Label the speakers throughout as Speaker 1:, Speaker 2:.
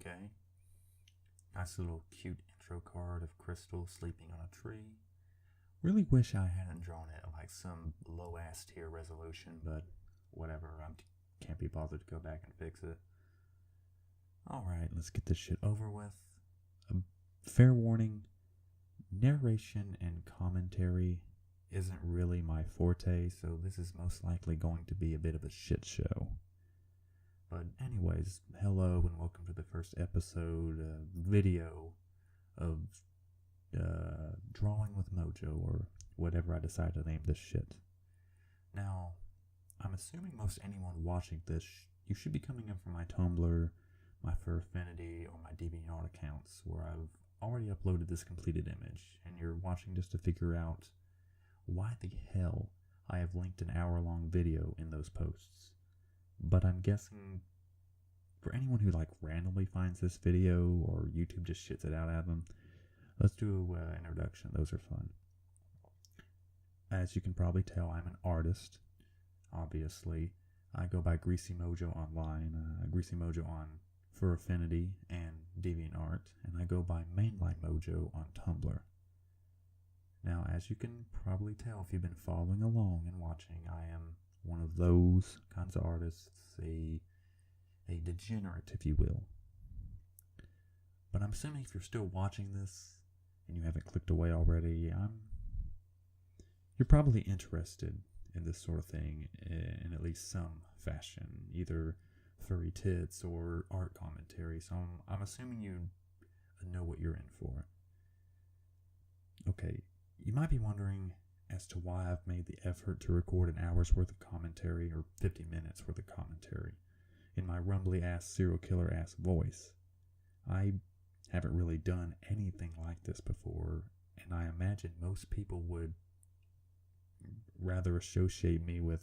Speaker 1: okay. Nice little cute intro card of Krystal sleeping on a tree. Really wish I hadn't drawn it at like some low-ass tier resolution, but whatever, I can't be bothered to go back and fix it. Alright, let's get this shit over with. Fair warning, narration and commentary isn't really my forte, so this is most likely going to be a bit of a shit show. But anyways, hello and welcome to the first episode, video of Drawing with Mojo, or whatever I decide to name this shit. Now, I'm assuming most anyone watching this, you should be coming in from my Tumblr, my Furfinity, or my DeviantArt accounts, where I've already uploaded this completed image, and you're watching just to figure out why the hell I have linked an hour-long video in those posts. But I'm guessing for anyone who randomly finds this video or YouTube just shits it out at them, let's do an introduction. Those are fun. As you can probably tell, I'm an artist, obviously. I go by Greasy Mojo online, Greasy Mojo on Furfinity and DeviantArt, and I go by Mainline Mojo on Tumblr. Now, as you can probably tell if you've been following along and watching, I am one of those kinds of artists, a degenerate, if you will. But I'm assuming if you're still watching this and you haven't clicked away already, you're probably interested in this sort of thing in at least some fashion, either furry tits or art commentary. So I'm assuming you know what you're in for. Okay, you might be wondering as to why I've made the effort to record an hour's worth of commentary or 50 minutes worth of commentary in my rumbly ass serial killer ass voice. I haven't really done anything like this before, and I imagine most people would rather associate me with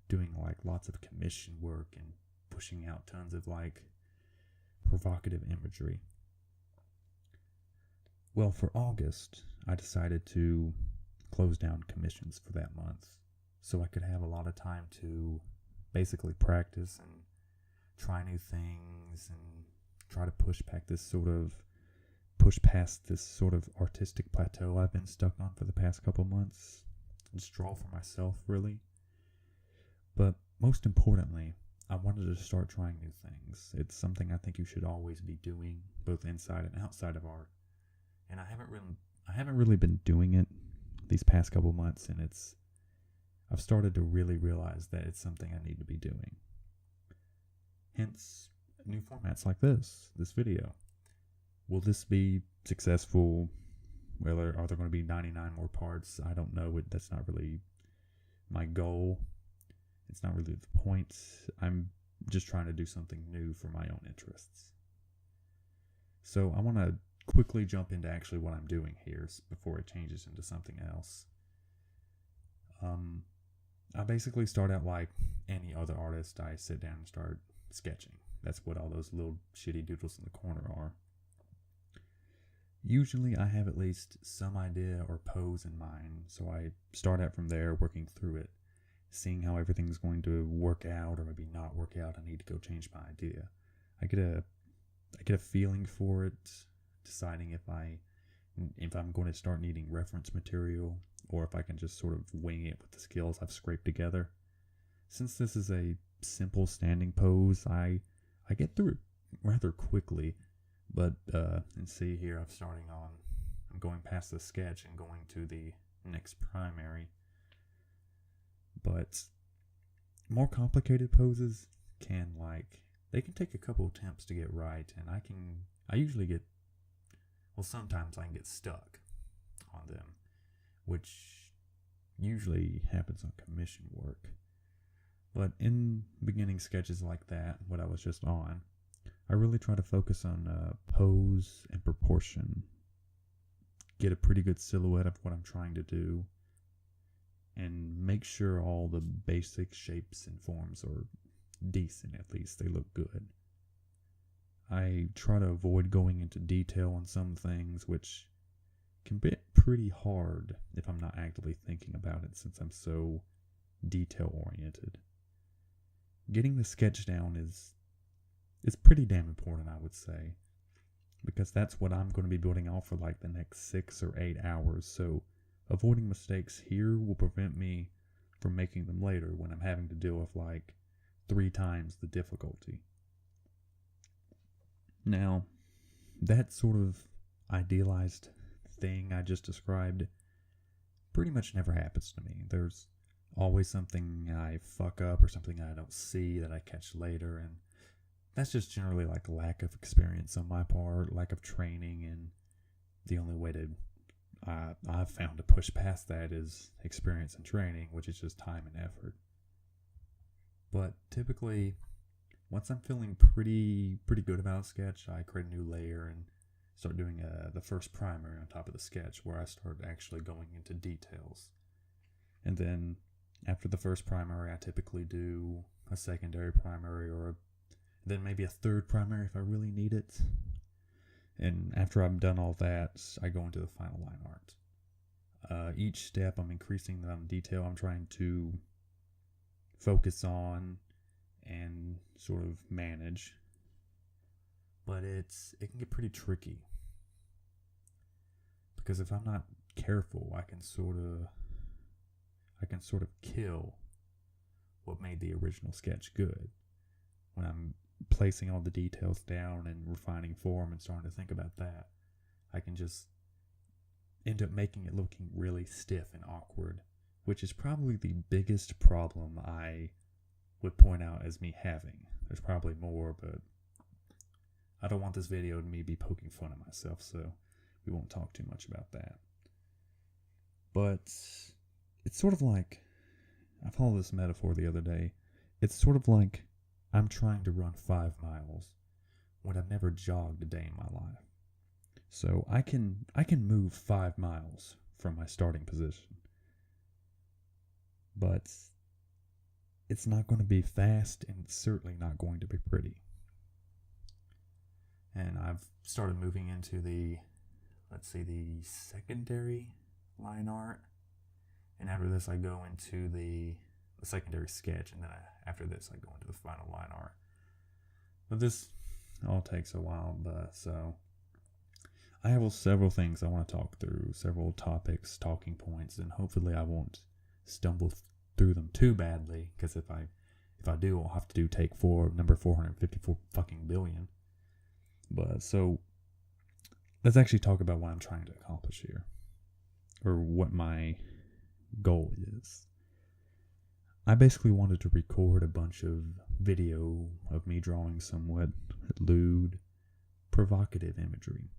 Speaker 1: doing lots of commission work and pushing out tons of provocative imagery. Well, for August, I decided to close down commissions for that month so I could have a lot of time to basically practice and try new things and try to push past this sort of artistic plateau I've been stuck on for the past couple months. Just draw for myself, really. But most importantly, I wanted to start trying new things. It's something I think you should always be doing, both inside and outside of art. And I haven't really been doing it these past couple months, and I've started to really realize that it's something I need to be doing. Hence, new formats like this video. Will this be successful? Well, are there going to be 99 more parts? I don't know. That's not really my goal. It's not really the point. I'm just trying to do something new for my own interests. So I want to quickly jump into actually what I'm doing here before it changes into something else. I basically start out like any other artist. I sit down and start sketching. That's what all those little shitty doodles in the corner are. Usually I have at least some idea or pose in mind, so I start out from there, working through it, seeing how everything's going to work out or maybe not work out. I need to go change my idea. I get a feeling for it, deciding if I'm going to start needing reference material or if I can just sort of wing it with the skills I've scraped together. Since this is a simple standing pose, I get through it rather quickly. But, and see here, I'm going past the sketch and going to the next primary. But more complicated poses they can take a couple attempts to get right, and sometimes I can get stuck on them, which usually happens on commission work. But in beginning sketches like that, what I was just on, I really try to focus on pose and proportion, get a pretty good silhouette of what I'm trying to do, and make sure all the basic shapes and forms are decent, at least they look good. I try to avoid going into detail on some things, which can be pretty hard if I'm not actively thinking about it, since I'm so detail-oriented. Getting the sketch down is is pretty damn important, I would say, because that's what I'm going to be building off for like the next 6 or 8 hours. So avoiding mistakes here will prevent me from making them later when I'm having to deal with like 3 times the difficulty. Now, that sort of idealized thing I just described pretty much never happens to me. There's always something I fuck up or something I don't see that I catch later, and that's just generally like lack of experience on my part, lack of training, and the only way to I've found to push past that is experience and training, which is just time and effort. But typically, once I'm feeling pretty good about a sketch, I create a new layer and start doing the first primary on top of the sketch, where I start actually going into details. And then after the first primary, I typically do a secondary primary, or then maybe a third primary if I really need it. And after I'm done all that, I go into the final line art. Each step, I'm increasing the detail I'm trying to focus on and sort of manage. But it can get pretty tricky, because if I'm not careful, I can sort of kill what made the original sketch good. When I'm placing all the details down and refining form and starting to think about that, I can just end up making it looking really stiff and awkward, which is probably the biggest problem I would point out as me having. There's probably more, but I don't want this video to me be poking fun at myself, so we won't talk too much about that. But it's sort of like, I followed this metaphor the other day. It's sort of like I'm trying to run 5 miles when I've never jogged a day in my life. So I can move 5 miles from my starting position, but it's not going to be fast, and it's certainly not going to be pretty. And I've started moving into the secondary line art. And after this, I go into the secondary sketch, and then after this, I go into the final line art. But this all takes a while, so I have several things I want to talk through, several topics, talking points, and hopefully I won't stumble through them too badly, because if I do, I'll have to do take 4, number 454 fucking billion. But so let's actually talk about what I'm trying to accomplish here, or what my goal is. I basically wanted to record a bunch of video of me drawing somewhat lewd, provocative imagery,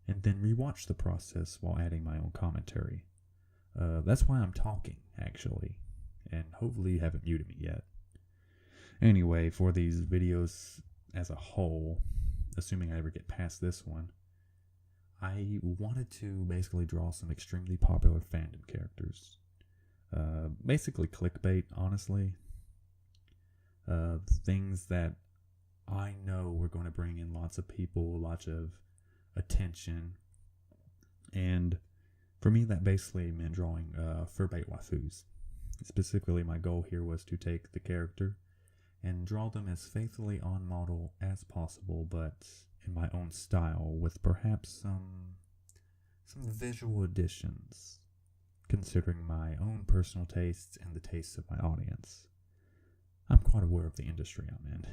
Speaker 1: and then rewatch the process while adding my own commentary. That's why I'm talking, actually, and hopefully you haven't muted me yet. Anyway, for these videos as a whole, assuming I ever get past this one, I wanted to basically draw some extremely popular fandom characters. Basically clickbait, honestly. Things that I know we're going to bring in lots of people, lots of attention. And for me, that basically meant drawing furbait waifus. Specifically, my goal here was to take the character and draw them as faithfully on model as possible, but in my own style, with perhaps some visual additions, considering my own personal tastes and the tastes of my audience. I'm quite aware of the industry I'm in.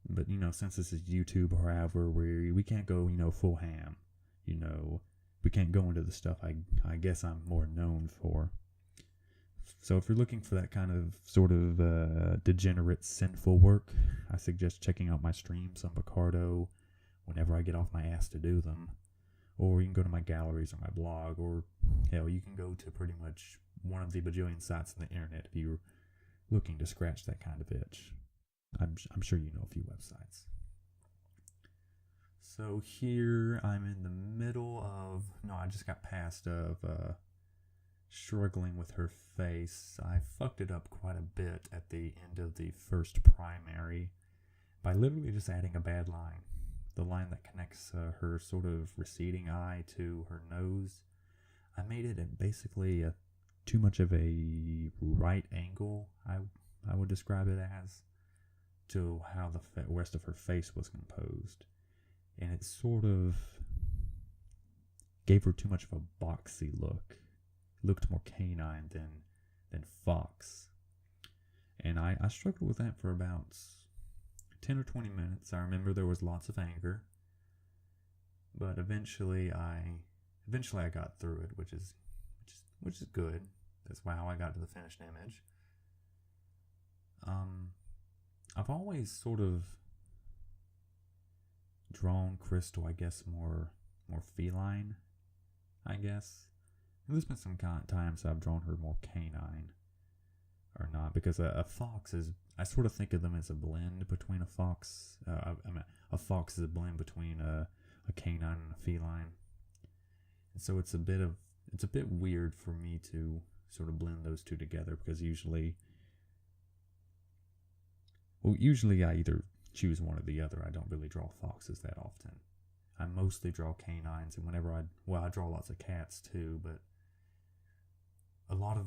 Speaker 1: But, since this is YouTube or however, we can't go, full ham. We can't go into the stuff I guess I'm more known for. So if you're looking for that kind of sort of degenerate, sinful work, I suggest checking out my streams on Picardo whenever I get off my ass to do them. Or you can go to my galleries or my blog, or hell, you can go to pretty much one of the bajillion sites on the internet if you're looking to scratch that kind of itch. I'm sure you know a few websites. So here I'm in the middle of, I just got past of struggling with her face. I fucked it up quite a bit at the end of the first primary by literally just adding a bad line. The line that connects her sort of receding eye to her nose. I made it basically too much of a right angle, I would describe it as, to how the rest of her face was composed. And it sort of gave her too much of a boxy look. It looked more canine than fox. And I struggled with that for about 10 or 20 minutes. I remember there was lots of anger. But eventually I got through it, which is good. That's how I got to the finished image. I've always sort of drawn Krystal, I guess, more feline, I guess. There's been some times I've drawn her more canine, or not, because a fox is, I sort of think of them as a blend between a fox. A fox is a blend between a canine and a feline, and so it's a bit weird for me to sort of blend those two together, because usually I either choose one or the other. I don't really draw foxes that often. I mostly draw canines, and I draw lots of cats too, but a lot of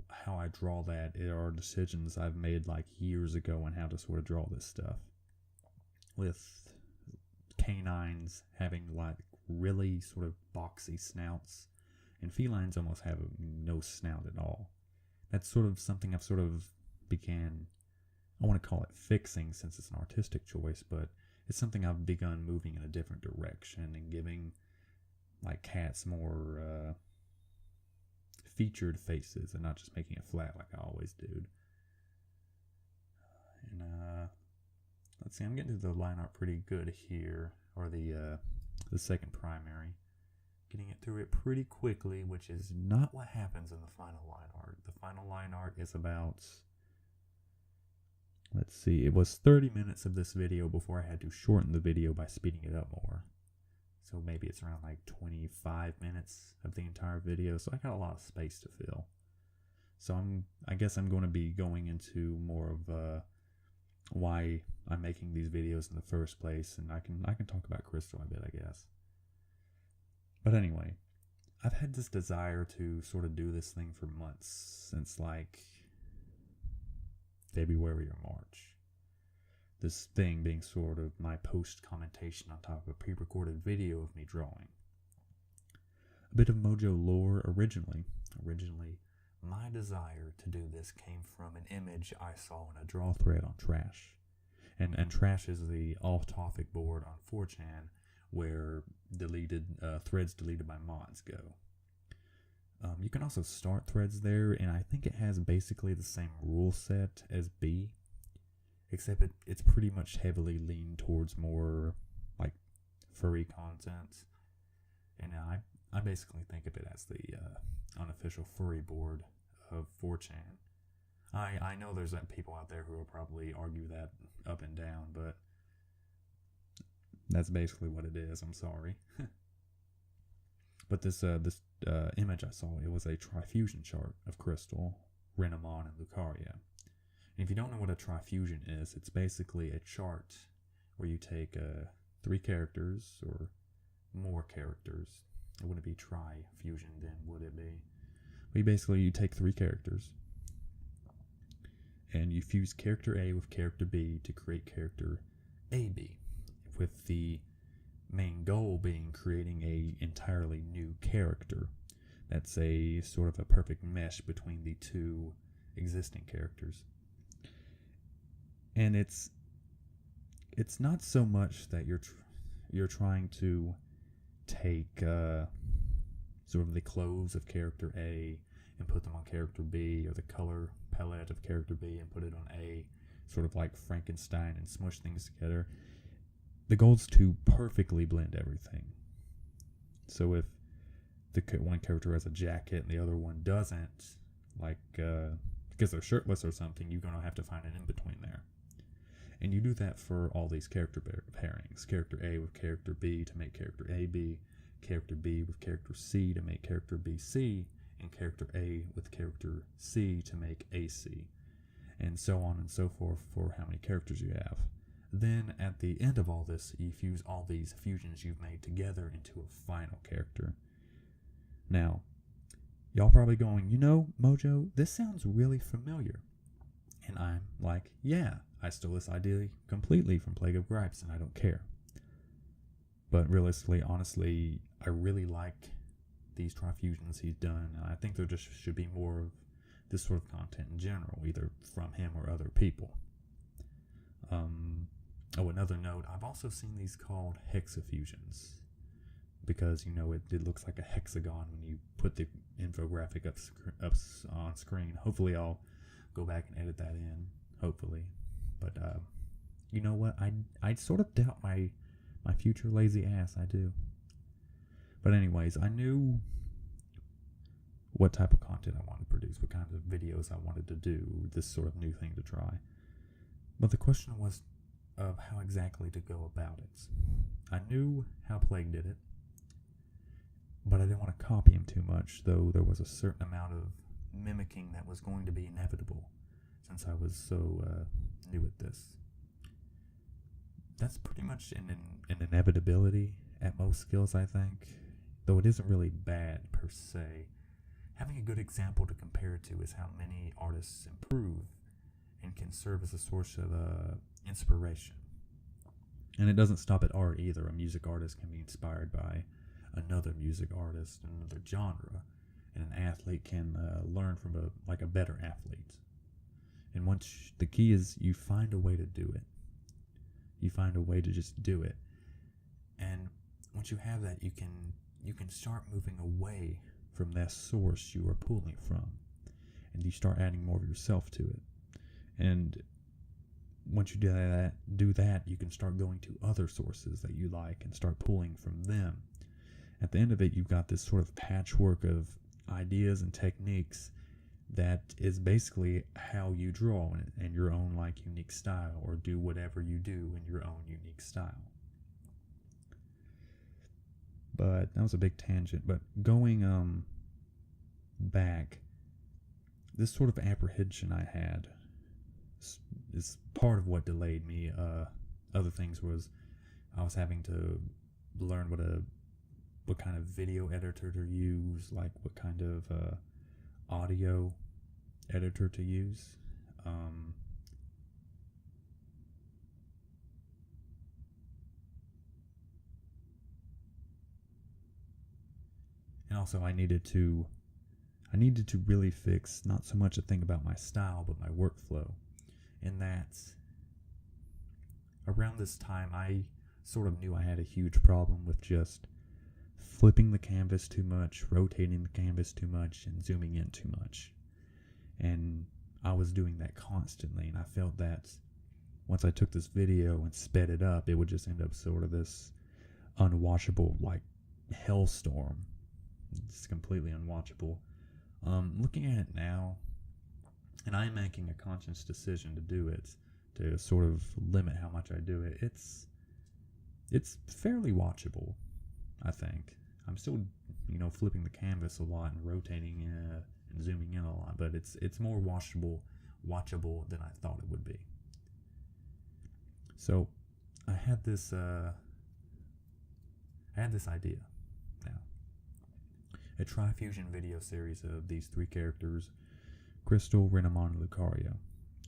Speaker 1: how I draw that are decisions I've made like years ago on how to sort of draw this stuff. With canines having like really sort of boxy snouts, and felines almost have no snout at all. That's sort of something I've sort of began, I want to call it fixing since it's an artistic choice, but it's something I've begun moving in a different direction and giving like cats more featured faces and not just making it flat like I always did. And let's see, I'm getting to the line art pretty good here, or the second primary. Getting it through it pretty quickly, which is not what happens in the final line art. The final line art is about, let's see, it was 30 minutes of this video before I had to shorten the video by speeding it up more. So maybe it's around like 25 minutes of the entire video, so I got a lot of space to fill. So I guess I'm going to be going into more of why I'm making these videos in the first place, and I can talk about Krystal a bit, I guess. But anyway, I've had this desire to sort of do this thing for months, since like February or March. This thing being sort of my post-commentation on top of a pre-recorded video of me drawing. A bit of Mojo lore originally. My desire to do this came from an image I saw in a draw thread on Trash. And Trash is the off-topic board on 4chan where threads deleted by mods go. You can also start threads there, and I think it has basically the same rule set as B, except it's pretty much heavily leaned towards more like furry content. And I basically think of it as the unofficial furry board of 4chan. I know there's people out there who will probably argue that up and down, but that's basically what it is. I'm sorry. But this image I saw, it was a trifusion chart of Krystal, Renamon, and Lucaria. And if you don't know what a trifusion is, it's basically a chart where you take 3 characters or more characters. It wouldn't be trifusion then, would it be? But you take 3 characters, and you fuse character A with character B to create character AB, with the main goal being creating a entirely new character that's a sort of a perfect mesh between the 2 existing characters. And it's not so much that you're trying to take sort of the clothes of character A and put them on character B, or the color palette of character B and put it on A, sort of like Frankenstein, and smush things together. The goal is to perfectly blend everything. So if the one character has a jacket and the other one doesn't, like because they're shirtless or something, you're going to have to find an in-between there. And you do that for all these character pairings. Character A with character B to make character AB, character B with character C to make character BC, and character A with character C to make AC. And so on and so forth for how many characters you have. Then, at the end of all this, you fuse all these fusions you've made together into a final character. Now, y'all probably going, Mojo, this sounds really familiar. And I'm like, yeah, I stole this idea completely from Plague of Gripes, and I don't care. But realistically, honestly, I really like these Trifusions he's done, and I think there just should be more of this sort of content in general, either from him or other people. Another note, I've also seen these called hexafusions, because, you know, it looks like a hexagon when you put the infographic up on screen. Hopefully I'll go back and edit that in, hopefully. But, you know what, I sort of doubt my future lazy ass, I do. But anyways, I knew what type of content I wanted to produce, what kind of videos I wanted to do, this sort of new thing to try. But the question was of how exactly to go about it. I knew how Plague did it, but I didn't want to copy him too much, though there was a certain amount of mimicking that was going to be inevitable, since I was so new at this. That's pretty much an inevitability at most skills, I think, though it isn't really bad per se. Having a good example to compare it to is how many artists improve and can serve as a source of inspiration. And it doesn't stop at art either. A music artist can be inspired by another music artist in another genre, and an athlete can learn from a better athlete. And once the key is you find a way to do it. You find a way to just do it. And once you have that, you can start moving away from that source you are pulling from, and you start adding more of yourself to it. And once you do that, you can start going to other sources that you like and start pulling from them. At the end of it, you've got this sort of patchwork of ideas and techniques that is basically how you draw in your own unique style, or do whatever you do in your own unique style. But that was a big tangent. But going back, this sort of apprehension I had is part of what delayed me. Other things was I was having to learn what kind of video editor to use, like what kind of audio editor to use. And also I needed to really fix not so much a thing about my style, but my workflow. In that, around this time, I sort of knew I had a huge problem with just flipping the canvas too much, rotating the canvas too much, and zooming in too much. And I was doing that constantly, and I felt that once I took this video and sped it up, it would just end up sort of this unwatchable, hellstorm. It's completely unwatchable. Looking at it now, and I'm making a conscious decision to do it, to sort of limit how much I do it, it's fairly watchable, I think. I'm still, flipping the canvas a lot and rotating and zooming in a lot, but it's more watchable than I thought it would be. So I had this idea now. A Trifusion video series of these three characters, Krystal, Renamon, and Lucario.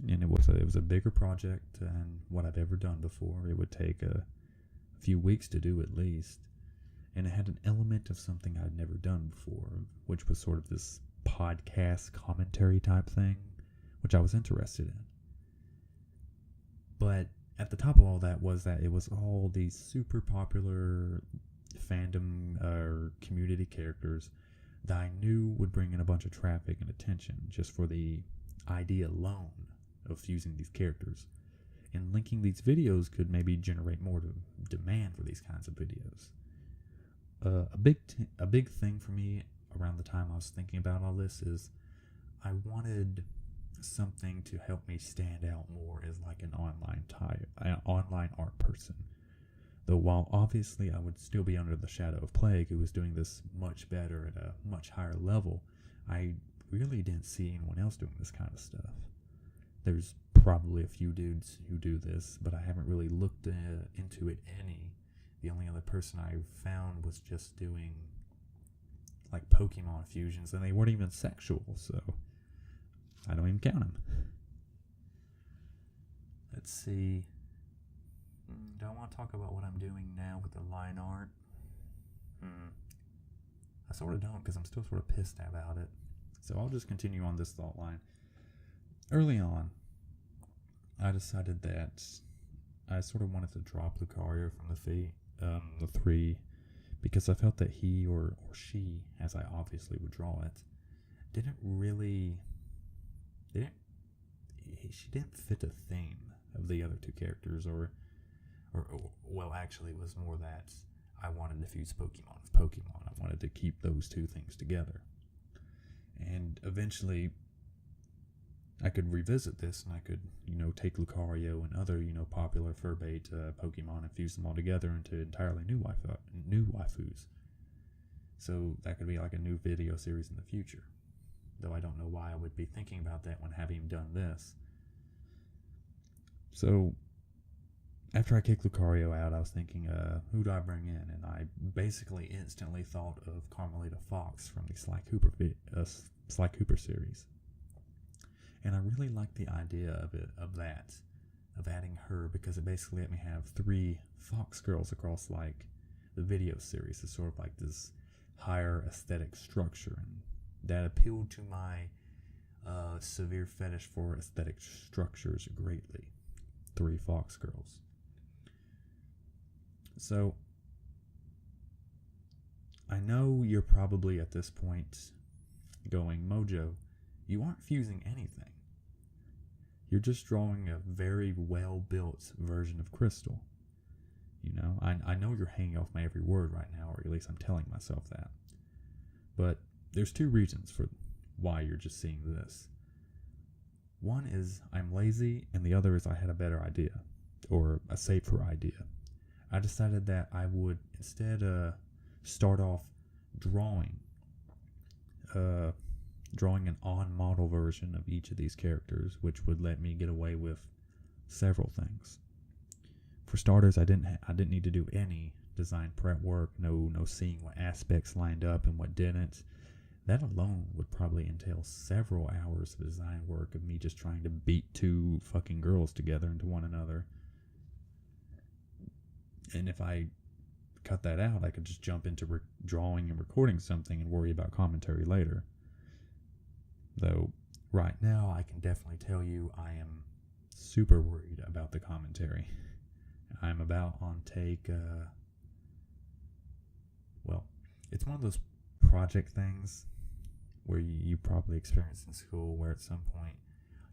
Speaker 1: And it was a bigger project than what I've ever done before. It would take a few weeks to do at least. And it had an element of something I'd never done before, which was sort of this podcast commentary type thing, which I was interested in. But at the top of all that was that it was all these super popular fandom or community characters that I knew would bring in a bunch of traffic and attention just for the idea alone of fusing these characters. And linking these videos could maybe generate more demand for these kinds of videos. A big thing for me around the time I was thinking about all this is I wanted something to help me stand out more as an online art person. Though while obviously I would still be under the shadow of Plague, who was doing this much better at a much higher level, I really didn't see anyone else doing this kind of stuff. There's probably a few dudes who do this, but I haven't really looked into it any. The only other person I found was just doing Pokemon fusions, and they weren't even sexual, so I don't even count them. Let's see. Do I want to talk about what I'm doing now with the line art? I sort of don't, because I'm still sort of pissed about it. So I'll just continue on this thought line. Early on, I decided that I sort of wanted to drop Lucario from the three, because I felt that he or she, as I obviously would draw it, she didn't fit the theme of the other two characters, or well, actually, it was more that I wanted to fuse Pokemon with Pokemon. I wanted to keep those two things together. And eventually, I could revisit this, and I could, take Lucario and other, popular fur-bait Pokemon and fuse them all together into entirely new waifus. So that could be like a new video series in the future. Though I don't know why I would be thinking about that when having done this. So, after I kicked Lucario out, I was thinking, who do I bring in? And I basically instantly thought of Carmelita Fox from the Sly Cooper series. And I really liked the idea of adding her, because it basically let me have 3 Fox girls across like the video series. It's sort of like this higher aesthetic structure, and that appealed to my severe fetish for aesthetic structures greatly. 3 Fox girls. So, I know you're probably at this point going, Mojo, you aren't fusing anything. You're just drawing a very well-built version of Krystal. I know you're hanging off my every word right now, or at least I'm telling myself that. But there's 2 reasons for why you're just seeing this. One is I'm lazy, and the other is I had a better idea, or a safer idea. I decided that I would instead start off drawing an on-model version of each of these characters, which would let me get away with several things. For starters, I didn't need to do any design prep work, no seeing what aspects lined up and what didn't. That alone would probably entail several hours of design work of me just trying to beat 2 fucking girls together into one another. And if I cut that out, I could just jump into drawing and recording something and worry about commentary later. Though, right now, I can definitely tell you I am super worried about the commentary. I'm about on take, it's one of those project things where you probably experienced in school, where at some point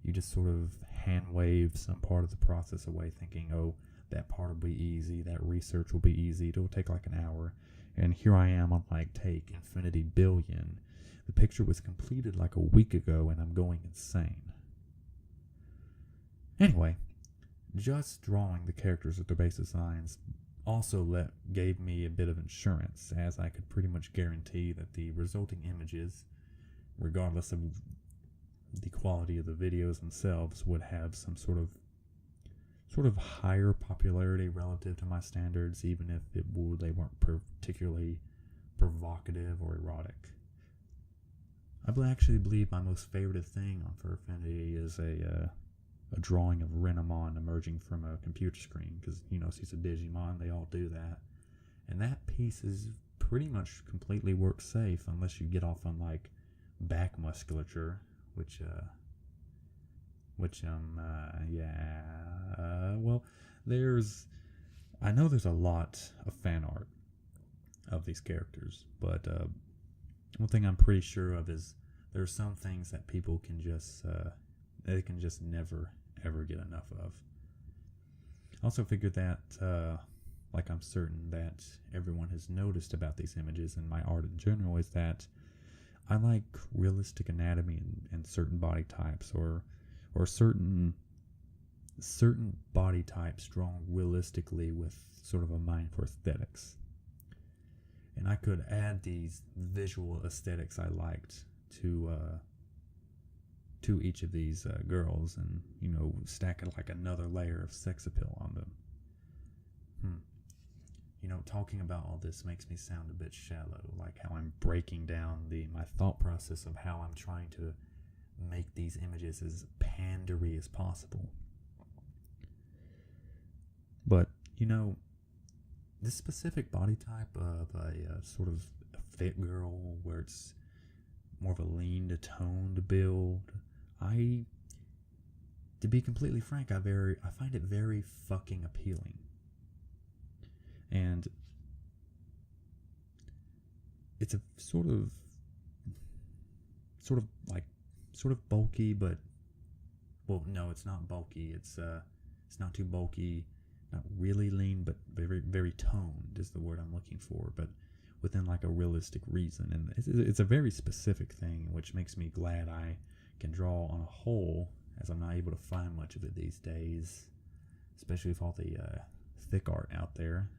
Speaker 1: you just sort of hand wave some part of the process away, thinking, oh, that part will be easy, that research will be easy, it'll take like an hour. And here I am on like take infinity billion. The picture was completed like a week ago, and I'm going insane. Anyway, just drawing the characters with their base designs also gave me a bit of insurance, as I could pretty much guarantee that the resulting images, regardless of the quality of the videos themselves, would have some sort of higher popularity relative to my standards, even if they weren't particularly provocative or erotic. I actually believe my most favorite thing on Fur Affinity is a drawing of Renamon emerging from a computer screen, because, she's a Digimon, they all do that. And that piece is pretty much completely work safe, unless you get off on, like, back musculature, I know there's a lot of fan art of these characters, but one thing I'm pretty sure of is there are some things that people can just never ever get enough of. I also figured that, I'm certain that everyone has noticed about these images and my art in general, is that I like realistic anatomy and certain body types, or certain body types drawn realistically with sort of a mind for aesthetics. And I could add these visual aesthetics I liked to each of these girls, and stack it like another layer of sex appeal on them. Talking about all this makes me sound a bit shallow, like how I'm breaking down my thought process of how I'm trying to make these images as pandery as possible. But, this specific body type of a sort of a fit girl where it's more of a lean to toned build, to be completely frank, I find it very fucking appealing. And it's a sort of bulky, but, well, no, it's not bulky. It's not too bulky, not really lean, but very, very toned is the word I'm looking for, but within like a realistic reason. And it's a very specific thing, which makes me glad I can draw on a whole, as I'm not able to find much of it these days, especially with all the thick art out there.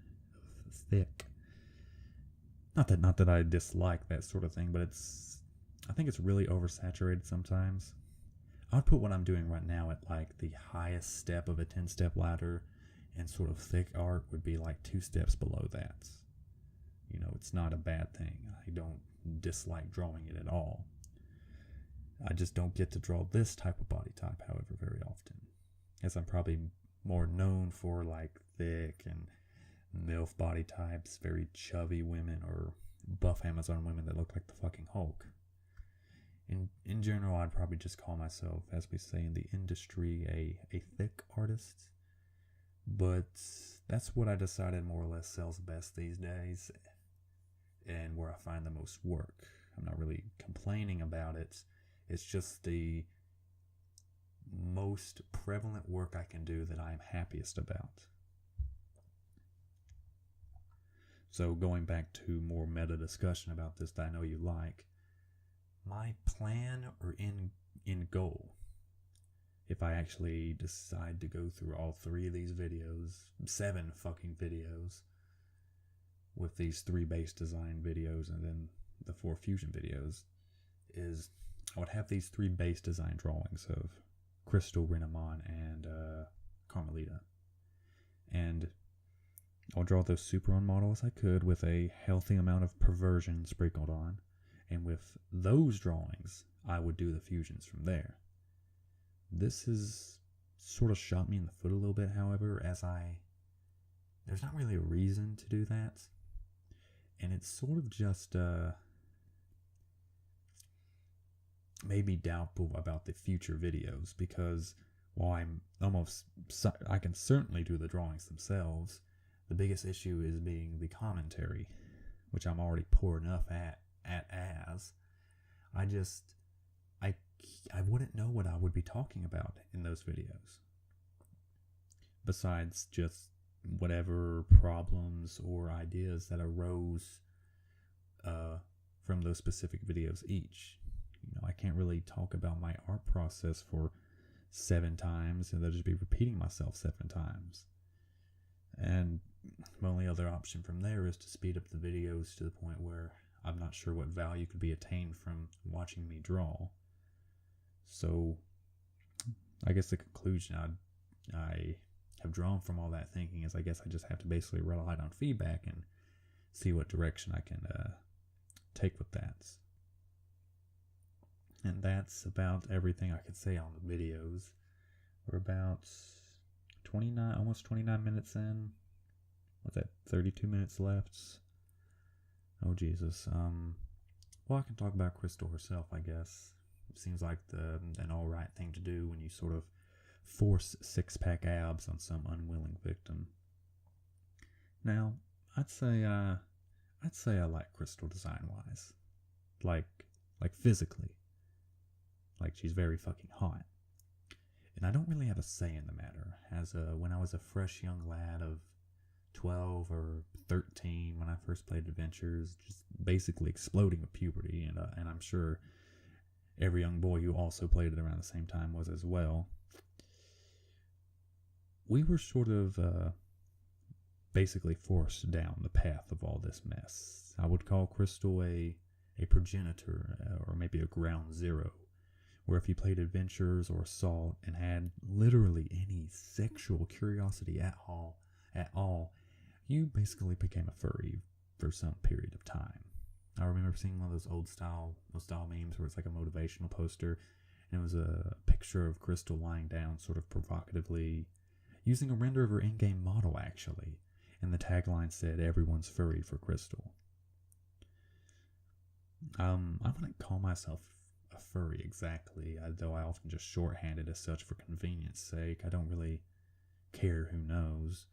Speaker 1: Thick. Not that I dislike that sort of thing, but I think it's really oversaturated sometimes. I would put what I'm doing right now at like the highest step of a 10-step ladder, and sort of thick art would be like 2 steps below that. It's not a bad thing. I don't dislike drawing it at all. I just don't get to draw this type of body type, however, very often, as I'm probably more known for like thick and MILF body types, very chubby women, or buff Amazon women that look like the fucking Hulk. In general, I'd probably just call myself, as we say in the industry, a thick artist. But that's what I decided more or less sells best these days, and where I find the most work. I'm not really complaining about it. It's just the most prevalent work I can do that I'm happiest about. So going back to more meta discussion about this that I know you like, my plan or end goal, if I actually decide to go through all 3 of these videos, 7 fucking videos, with these 3 base design videos and then the 4 fusion videos, is I would have these 3 base design drawings of Krystal, Renamon, and Carmelita. And I'll draw those super on model as I could with a healthy amount of perversion sprinkled on. And with those drawings, I would do the fusions from there. This has sort of shot me in the foot a little bit, however, there's not really a reason to do that. And it's sort of just made me doubtful about the future videos, because while I can certainly do the drawings themselves, the biggest issue is being the commentary, which I'm already poor enough at as. I wouldn't know what I would be talking about in those videos, besides just whatever problems or ideas that arose from those specific videos each. I can't really talk about my art process for 7 times, and I'll just be repeating myself 7 times. And my only other option from there is to speed up the videos to the point where I'm not sure what value could be attained from watching me draw. So I guess the conclusion I have drawn from all that thinking is I guess I just have to basically rely on feedback and see what direction I can take with that. And that's about everything I could say on the videos. We're about 29, almost 29 minutes in. What's that, 32 minutes left? Oh, Jesus. Well, I can talk about Krystal herself, I guess. It seems like an alright thing to do when you sort of force 6-pack abs on some unwilling victim. Now, I'd say I like Krystal design-wise. Like physically. Like, she's very fucking hot. And I don't really have a say in the matter. When I was a fresh young lad of 12 or 13, when I first played Adventures, just basically exploding with puberty, and I'm sure every young boy who also played it around the same time was as well. We were sort of basically forced down the path of all this mess. I would call Krystal a progenitor, or maybe a ground zero, where if you played Adventures or Assault and had literally any sexual curiosity at all, you basically became a furry for some period of time. I remember seeing one of those old style memes where it's like a motivational poster, and it was a picture of Krystal lying down sort of provocatively, using a render of her in-game model, actually. And the tagline said, "Everyone's furry for Krystal." I wouldn't call myself a furry exactly, though I often just shorthand it as such for convenience sake. I don't really care who knows.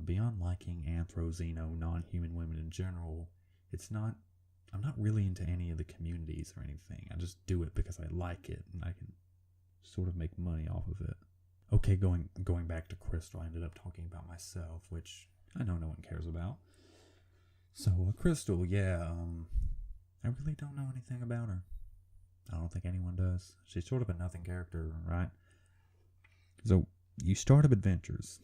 Speaker 1: Beyond liking anthro, xeno, non-human women in general, I'm not really into any of the communities or anything. I just do it because I like it, and I can sort of make money off of it. Okay, going back to Krystal, I ended up talking about myself, which I know no one cares about. So, Krystal, yeah, I really don't know anything about her. I don't think anyone does. She's sort of a nothing character, right? So, you start up adventures,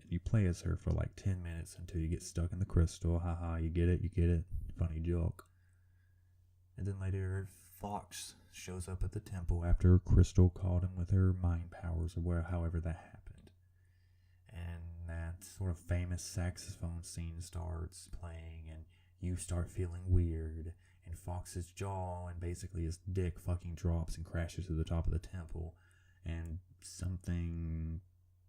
Speaker 1: and you play as her for like 10 minutes until you get stuck in the crystal. Haha, you get it. Funny joke. And then later, Fox shows up at the temple after Krystal caught him with her mind powers, or however that happened. And that sort of famous saxophone scene starts playing, and you start feeling weird, and Fox's jaw and basically his dick fucking drops and crashes to the top of the temple, and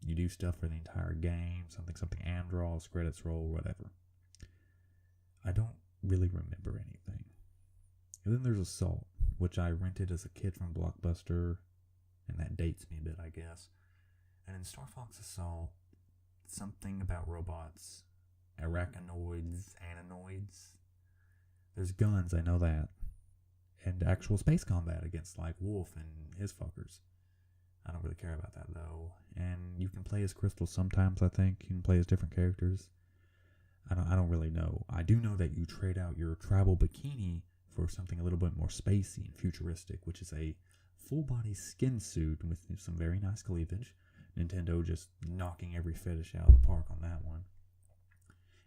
Speaker 1: you do stuff for the entire game, something and draws, credits roll, whatever. I don't really remember anything. And then there's Assault, which I rented as a kid from Blockbuster, and that dates me a bit, I guess. And in Starfox Assault, something about robots, arachnoids, anoids. There's guns, I know that. And actual space combat against, like, Wolf and his fuckers. I don't really care about that, though. And you can play as Krystal sometimes, I think. You can play as different characters. I don't really know. I do know that you trade out your tribal bikini for something a little bit more spacey and futuristic, which is a full-body skin suit with some very nice cleavage. Nintendo just knocking every fetish out of the park on that one.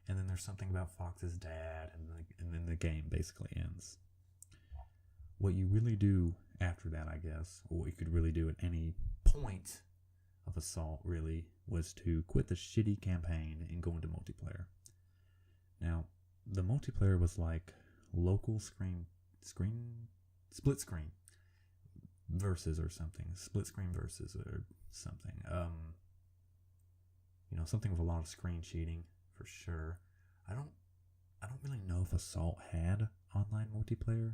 Speaker 1: And then there's something about Fox's dad, and then the game basically ends. What you really do after that, I guess, or what you could really do at any point of Assault, really, was to quit the shitty campaign and go into multiplayer. Now, the multiplayer was like local split screen versus or something, split screen versus or something. Something with a lot of screen cheating for sure. I don't really know if Assault had online multiplayer.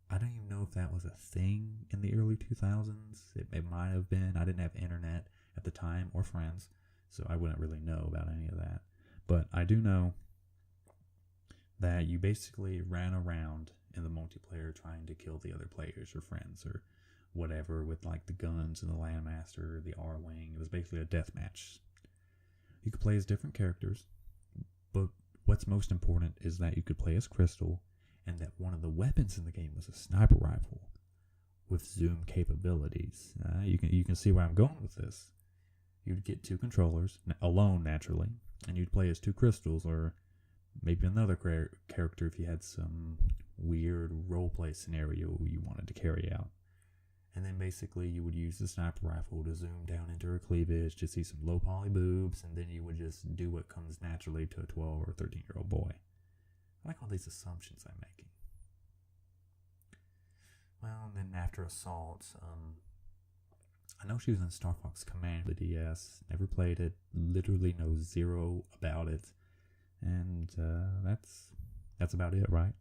Speaker 1: I don't even know if that was a thing in the early 2000s. It might have been. I didn't have internet at the time or friends, so I wouldn't really know about any of that. But I do know that you basically ran around in the multiplayer trying to kill the other players or friends or whatever with like the guns and the Landmaster, the R-Wing. It was basically a deathmatch. You could play as different characters, but what's most important is that you could play as Krystal, and that one of the weapons in the game was a sniper rifle with zoom capabilities. You can see where I'm going with this. You'd get two controllers, alone naturally, and you'd play as two Krystals, or maybe another character if you had some weird roleplay scenario you wanted to carry out. And then basically you would use the sniper rifle to zoom down into her cleavage to see some low poly boobs, and then you would just do what comes naturally to a 12 or 13-year-old boy. I like all these assumptions I'm making. Well, then after Assault, I know she was in Star Fox Command, the DS. Never played it. Literally know zero about it. And that's about it, right?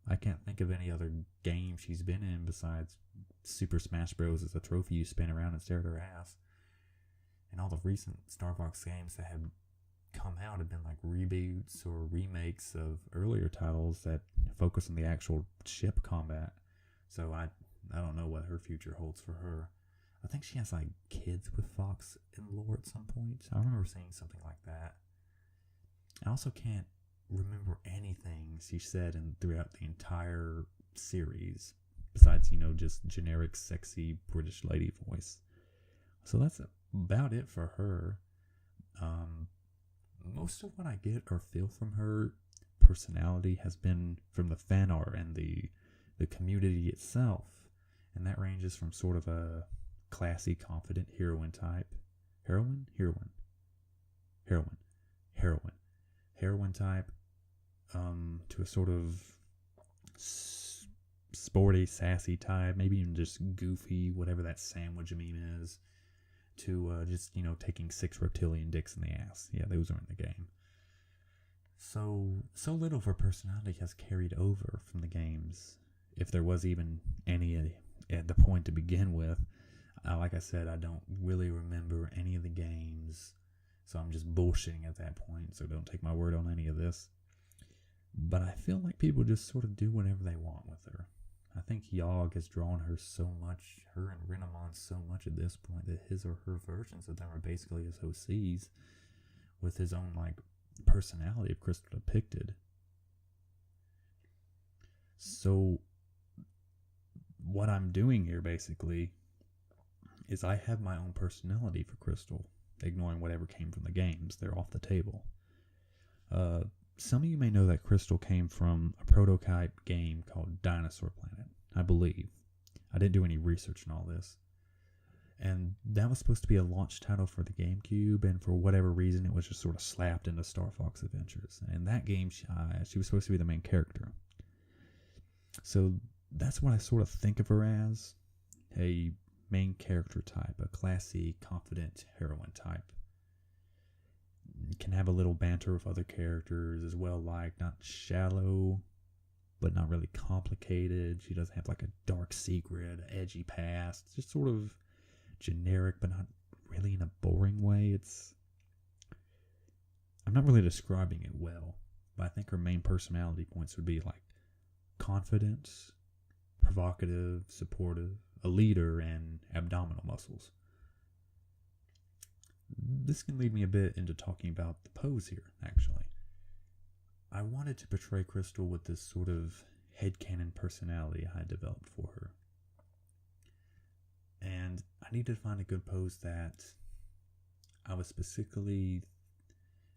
Speaker 1: I can't think of any other game she's been in besides Super Smash Bros. As a trophy you spin around and stare at her ass. And all the recent Star Fox games that have come out have been like reboots or remakes of earlier titles that focus on the actual ship combat. So I don't know what her future holds for her. I think she has like kids with Fox in lore at some point. I remember seeing something like that. I also can't remember anything she said throughout the entire series, besides, just generic sexy British lady voice. So that's about it for her. Most of what I get or feel from her personality has been from the fan art and the community itself, and that ranges from sort of a classy, confident heroine type, heroine type, to a sort of sporty, sassy type, maybe even just goofy, whatever that sandwich meme is. to just, taking 6 reptilian dicks in the ass. Yeah, those are in the game. So little of her personality has carried over from the games, if there was even any at the point to begin with. Like I said, I don't really remember any of the games, so I'm just bullshitting at that point, so don't take my word on any of this. But I feel like people just sort of do whatever they want with her. I think Yogg has drawn her so much, her and Renamon so much at this point, that his or her versions of them are basically his OCs, with his own, personality of Krystal depicted. So, what I'm doing here, basically, is I have my own personality for Krystal, ignoring whatever came from the games. They're off the table. Some of you may know that Krystal came from a prototype game called Dinosaur Planet, I believe. I didn't do any research on all this. And that was supposed to be a launch title for the GameCube, and for whatever reason, it was just sort of slapped into Starfox Adventures. And in that game, she was supposed to be the main character. So that's what I sort of think of her as. A main character type, a classy, confident heroine type. Can have a little banter with other characters as well, not shallow, but not really complicated. She doesn't have a dark secret, edgy past. Just sort of generic, but not really in a boring way. I'm not really describing it well, but I think her main personality points would be confident, provocative, supportive, a leader, and abdominal muscles. This can lead me a bit into talking about the pose here, actually. I wanted to portray Krystal with this sort of headcanon personality I had developed for her. And I needed to find a good pose that I was specifically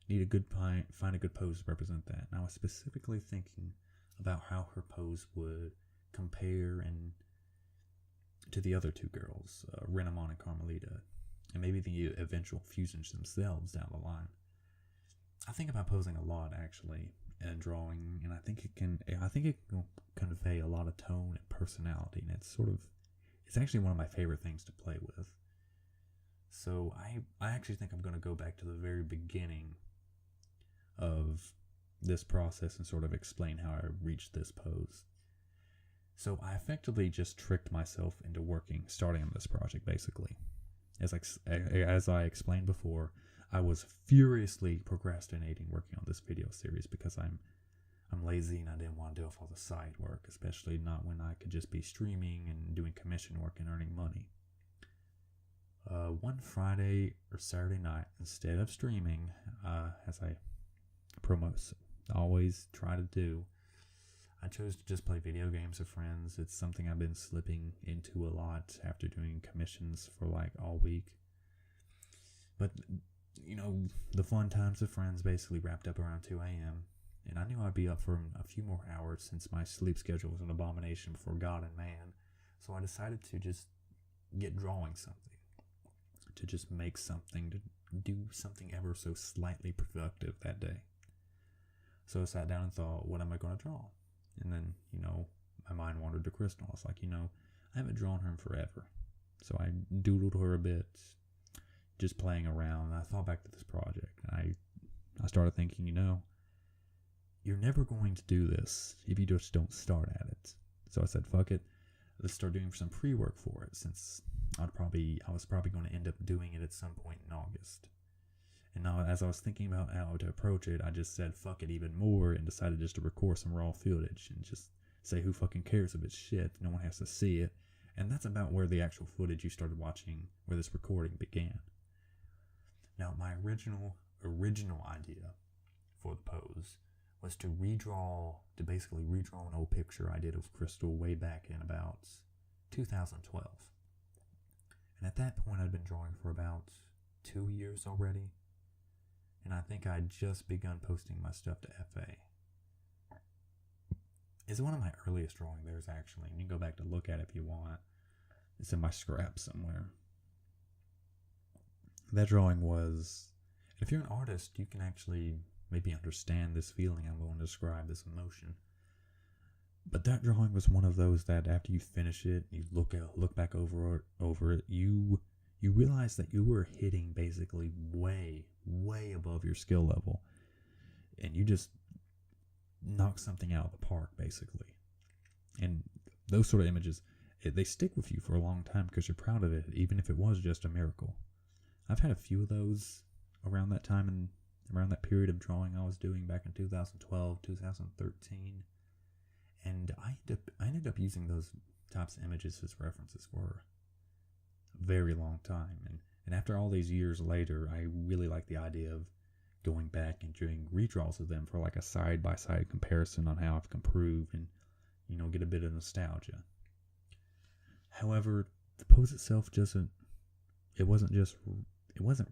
Speaker 1: find a good pose to represent that. And I was specifically thinking about how her pose would compare to the other two girls, Renamon and Carmelita, and maybe the eventual fusions themselves down the line. I think about posing a lot, actually, in drawing, and I think it can convey a lot of tone and personality, and it's actually one of my favorite things to play with. So I actually think I'm going to go back to the very beginning of this process and sort of explain how I reached this pose. So I effectively just tricked myself into starting on this project, basically. As I explained before, I was furiously procrastinating working on this video series because I'm lazy and I didn't want to do all the side work, especially not when I could just be streaming and doing commission work and earning money. One Friday or Saturday night, instead of streaming, as I always try to do, I chose to just play video games with friends. It's something I've been slipping into a lot after doing commissions for all week. But, the fun times with friends basically wrapped up around 2 a.m. And I knew I'd be up for a few more hours since my sleep schedule was an abomination before God and man. So I decided to just get drawing something. To just make something, to do something ever so slightly productive that day. So I sat down and thought, what am I going to draw? And then, my mind wandered to Krystal. I was like, I haven't drawn her in forever. So I doodled her a bit, just playing around. And I thought back to this project. And I started thinking, you're never going to do this if you just don't start at it. So I said, fuck it. Let's start doing some pre-work for it, since I was probably going to end up doing it at some point in August. And now, as I was thinking about how to approach it, I just said fuck it even more and decided just to record some raw footage and just say who fucking cares if it's shit, no one has to see it. And that's about where the actual footage you started watching, where this recording began. Now, my original idea for the pose was to basically redraw an old picture I did of Krystal way back in about 2012. And at that point, I'd been drawing for about 2 years already. And I think I'd just begun posting my stuff to FA. It's one of my earliest drawings theirs, actually. And you can go back to look at it if you want. It's in my scrap somewhere. That drawing was... If you're an artist, you can actually maybe understand this feeling I'm going to describe, this emotion. But that drawing was one of those that after you finish it, you look back over it, you you realize that you were hitting basically way, way above your skill level. And you just knocked something out of the park, basically. And those sort of images, they stick with you for a long time because you're proud of it, even if it was just a miracle. I've had a few of those around that time and around that period of drawing I was doing back in 2012, 2013. And I ended up using those types of images as references for a very long time. And after all these years later, I really like the idea of going back and doing redraws of them for like a side-by-side comparison on how I've improved and, get a bit of nostalgia. However, the pose itself it wasn't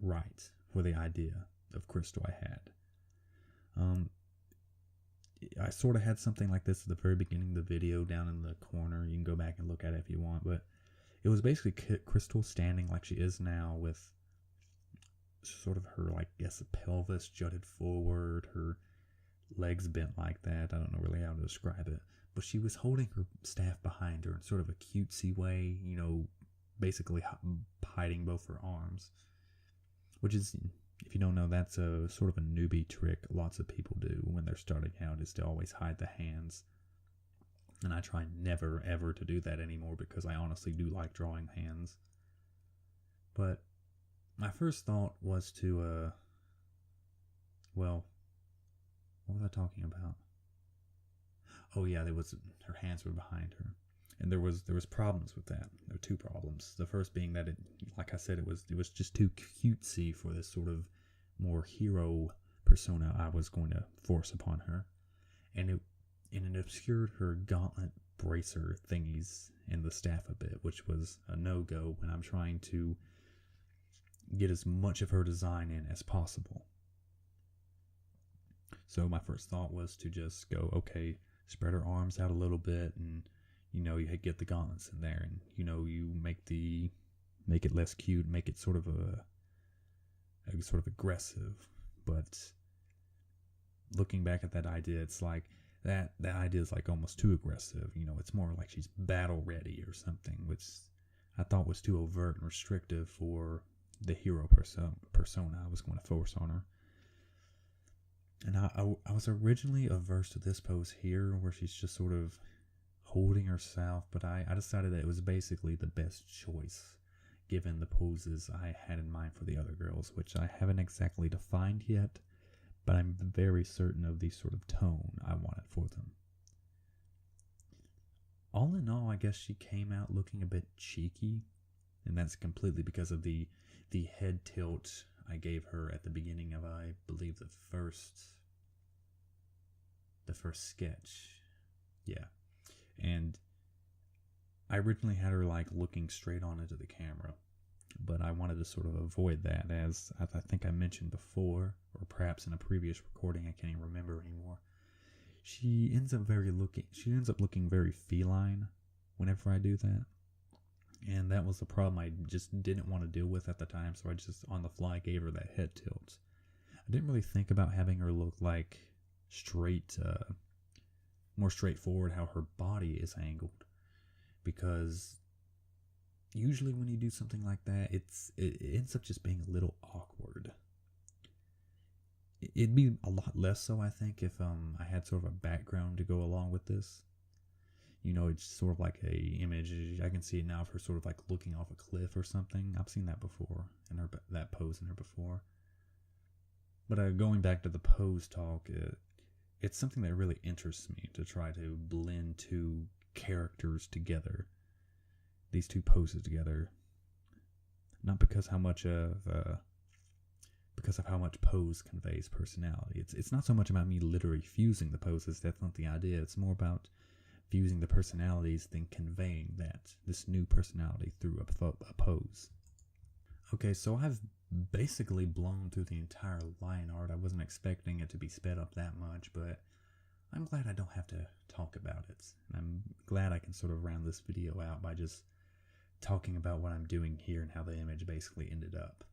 Speaker 1: right for the idea of Krystal I had. I sort of had something like this at the very beginning of the video down in the corner. You can go back and look at it if you want, but it was basically Krystal standing like she is now with sort of her, pelvis jutted forward, her legs bent like that. I don't know really how to describe it, but she was holding her staff behind her in sort of a cutesy way, basically hiding both her arms, which is, if you don't know, that's a sort of a newbie trick lots of people do when they're starting out, is to always hide the hands. And I try never ever to do that anymore because I honestly do like drawing hands. But my first thought was to, what was I talking about? Oh yeah, her hands were behind her. And there was problems with that. There were two problems. The first being that like I said, it was just too cutesy for this sort of more hero persona I was going to force upon her. And it obscured her gauntlet bracer thingies in the staff a bit, which was a no-go when I'm trying to get as much of her design in as possible. So my first thought was to just go, okay, spread her arms out a little bit, and you get the gauntlets in there, and you make it less cute, make it sort of a sort of aggressive. But looking back at that idea, it's like that idea is like almost too aggressive. It's more like she's battle ready or something, which I thought was too overt and restrictive for the hero persona I was going to force on her. And I was originally averse to this pose here, where she's just sort of holding herself, but I decided that it was basically the best choice given the poses I had in mind for the other girls, which I haven't exactly defined yet, but I'm very certain of the sort of tone I wanted for them. All in all, I guess she came out looking a bit cheeky, and that's completely because of the head tilt I gave her at the beginning of, I believe, the first sketch. Yeah. And I originally had her looking straight on into the camera, but I wanted to sort of avoid that, as I think I mentioned before, or perhaps in a previous recording, I can't even remember anymore. She ends up looking very feline whenever I do that. And that was the problem I just didn't want to deal with at the time, so I just on the fly gave her that head tilt. I didn't really think about having her look like more straightforward how her body is angled, because usually when you do something like that, it ends up just being a little awkward. It'd be a lot less so, I think, if I had sort of a background to go along with this. It's sort of like a image. I can see it now of her sort of looking off a cliff or something. I've seen that before, and that pose in her before. But going back to the pose talk, it's something that really interests me to try to blend two characters together, these two poses together. Not because how much how much pose conveys personality. It's not so much about me literally fusing the poses. That's not the idea. It's more about fusing the personalities than conveying this new personality through a pose. Okay, so I've basically blown through the entire line art. I wasn't expecting it to be sped up that much, but I'm glad I don't have to talk about it. And I'm glad I can sort of round this video out by just talking about what I'm doing here and how the image basically ended up.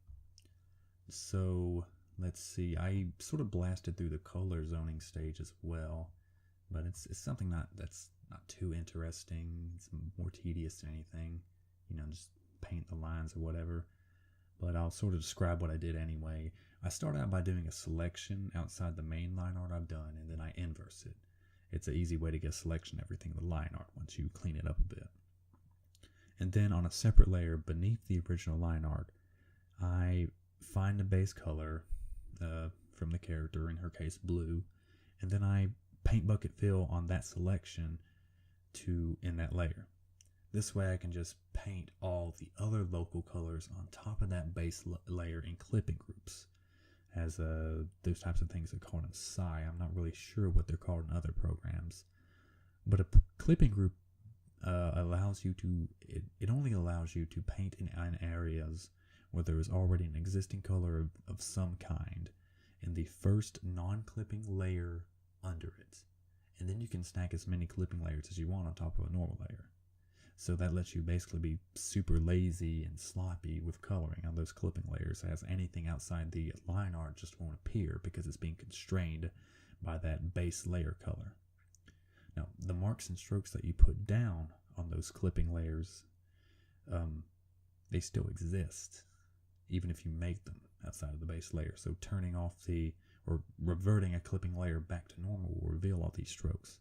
Speaker 1: So let's see, I sort of blasted through the color zoning stage as well, but it's something that's not too interesting. It's more tedious than anything, just paint the lines or whatever. but I'll sort of describe what I did anyway. I start out by doing a selection outside the main line art I've done, and then I inverse it. It's an easy way to get a selection of everything in the line art once you clean it up a bit. And then on a separate layer beneath the original line art, I find the base color from the character, in her case blue, and then I paint bucket fill on that selection in that layer. This way I can just paint all the other local colors on top of that base layer in clipping groups. As those types of things are called in Psy. I'm not really sure what they're called in other programs. But a clipping group allows you to, it only allows you to paint in areas where there is already an existing color of some kind in the first non-clipping layer under it. And then you can stack as many clipping layers as you want on top of a normal layer. So that lets you basically be super lazy and sloppy with coloring on those clipping layers, as anything outside the line art just won't appear because it's being constrained by that base layer color. Now, the marks and strokes that you put down on those clipping layers, they still exist, even if you make them outside of the base layer. So turning off or reverting a clipping layer back to normal will reveal all these strokes.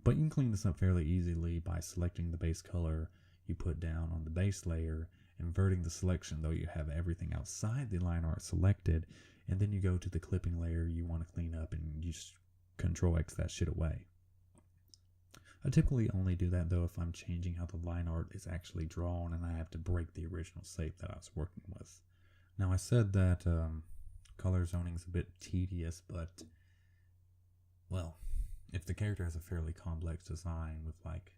Speaker 1: But you can clean this up fairly easily by selecting the base color you put down on the base layer, inverting the selection though you have everything outside the line art selected, and then you go to the clipping layer you want to clean up and you just Control X that shit away. I typically only do that though if I'm changing how the line art is actually drawn and I have to break the original shape that I was working with. Now I said that color zoning is a bit tedious, but well, if the character has a fairly complex design with like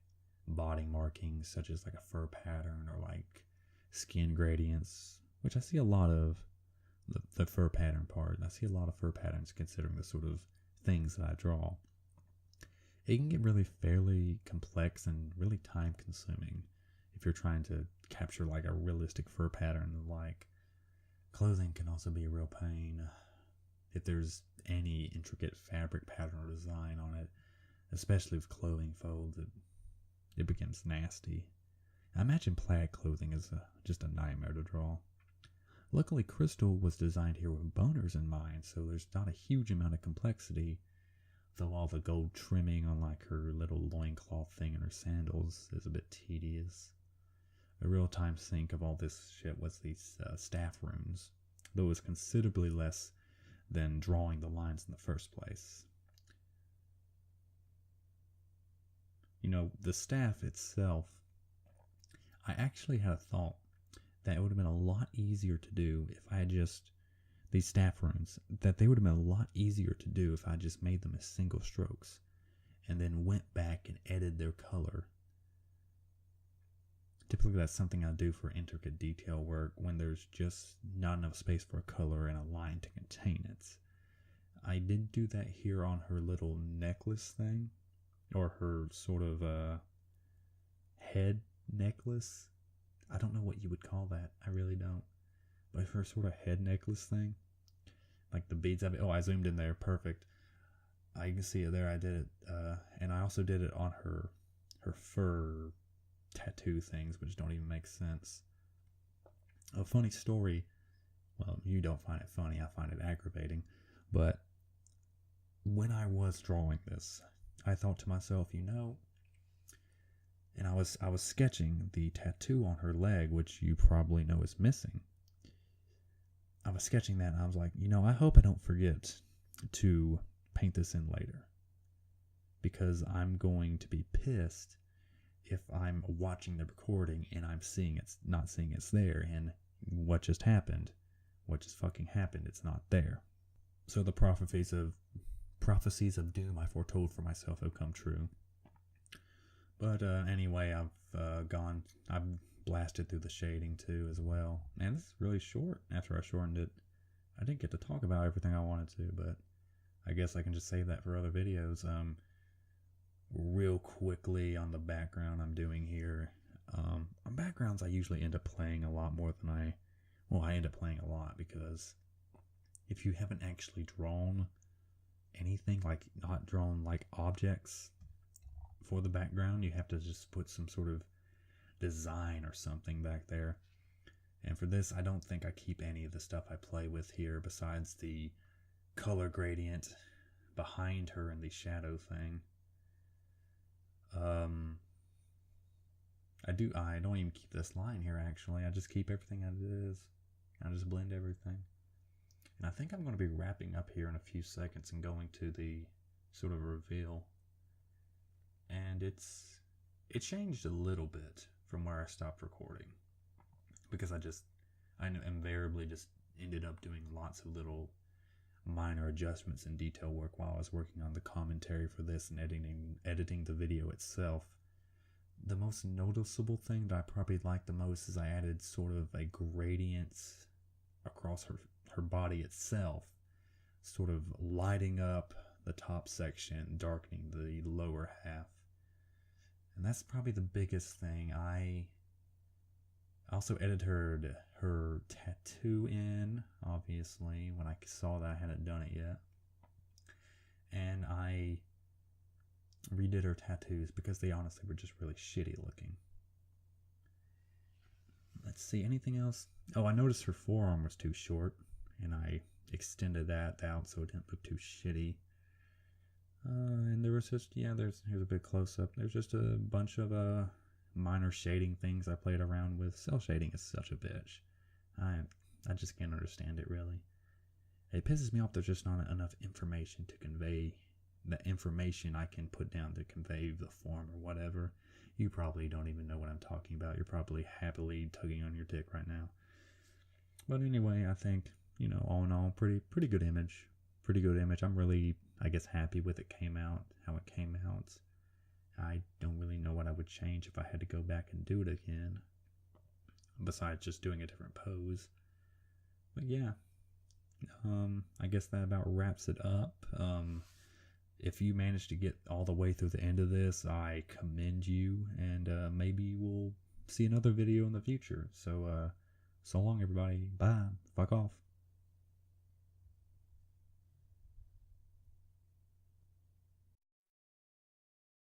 Speaker 1: body markings such as like a fur pattern or like skin gradients, which I see a lot of the fur pattern part. I see a lot of fur patterns considering the sort of things that I draw. It can get really fairly complex and really time consuming if you're trying to capture like a realistic fur pattern. Like clothing can also be a real pain if there's any intricate fabric pattern or design on it, especially with clothing folds. It becomes nasty. I imagine plaid clothing is just a nightmare to draw. Luckily, Krystal was designed here with boners in mind, so there's not a huge amount of complexity, though all the gold trimming on like her little loincloth thing and her sandals is a bit tedious. A real time sink of all this shit was these staff runes, though it was considerably less than drawing the lines in the first place. You know, the staff itself, I actually had a thought that it would have been a lot easier to do if I had just, these staff runes, that they would have been a lot easier to do if I just made them as single strokes and then went back and edited their color. Typically that's something I do for intricate detail work when there's just not enough space for a color and a line to contain it. I did do that here on her little necklace thing, or her sort of head necklace. I don't know what you would call that. I really don't. But her sort of head necklace thing, like the beads of it. Oh, I zoomed in there. Perfect. I can see it there. I did it. And I also did it on her fur tattoo things, which don't even make sense. A funny story. Well, you don't find it funny. I find it aggravating. But when I was drawing this, I thought to myself, you know, and I was sketching the tattoo on her leg, which you probably know is missing. I was sketching that and I was like, you know, I hope I don't forget to paint this in later, because I'm going to be pissed if I'm watching the recording and I'm not seeing it's there, and what just fucking happened, it's not there. So the prophecies of doom I foretold for myself have come true. But anyway, I've blasted through the shading too as well. Man, this is really short. After I shortened it, I didn't get to talk about everything I wanted to, but I guess I can just save that for other videos. Real quickly on the background I'm doing here. On backgrounds I usually end up playing a lot more than I end up playing a lot, because if you haven't actually drawn anything, like not drawn like objects for the background, you have to just put some sort of design or something back there. And for this, I don't think I keep any of the stuff I play with here besides the color gradient behind her and the shadow thing. I don't even keep this line here actually. I just keep everything as it is. I just blend everything. And I think I'm going to be wrapping up here in a few seconds and going to the sort of reveal. And it changed a little bit from where I stopped recording, because I invariably just ended up doing lots of little minor adjustments and detail work while I was working on the commentary for this and editing the video itself. The most noticeable thing that I probably like the most is I added sort of a gradient across her body itself, sort of lighting up the top section, darkening the lower half. And that's probably the biggest thing. I also edited her tattoo in, obviously, when I saw that I hadn't done it yet. And I redid her tattoos because they honestly were just really shitty looking. Let's see, anything else? Oh, I noticed her forearm was too short, and I extended that out so it didn't look too shitty. And there was just, here's a bit close up. There's just a bunch of minor shading things I played around with. Cell shading is such a bitch. I just can't understand it, really. It pisses me off there's just not enough information to convey the information I can put down to convey the form or whatever. You probably don't even know what I'm talking about. You're probably happily tugging on your dick right now. But anyway, I think, all in all, pretty good image. Pretty good image. I'm really, I guess, happy with how it came out. I don't really know what I would change if I had to go back and do it again, besides just doing a different pose. But yeah, I guess that about wraps it up. If you managed to get all the way through the end of this, I commend you, and maybe we'll see another video in the future. So long, everybody. Bye. Fuck off.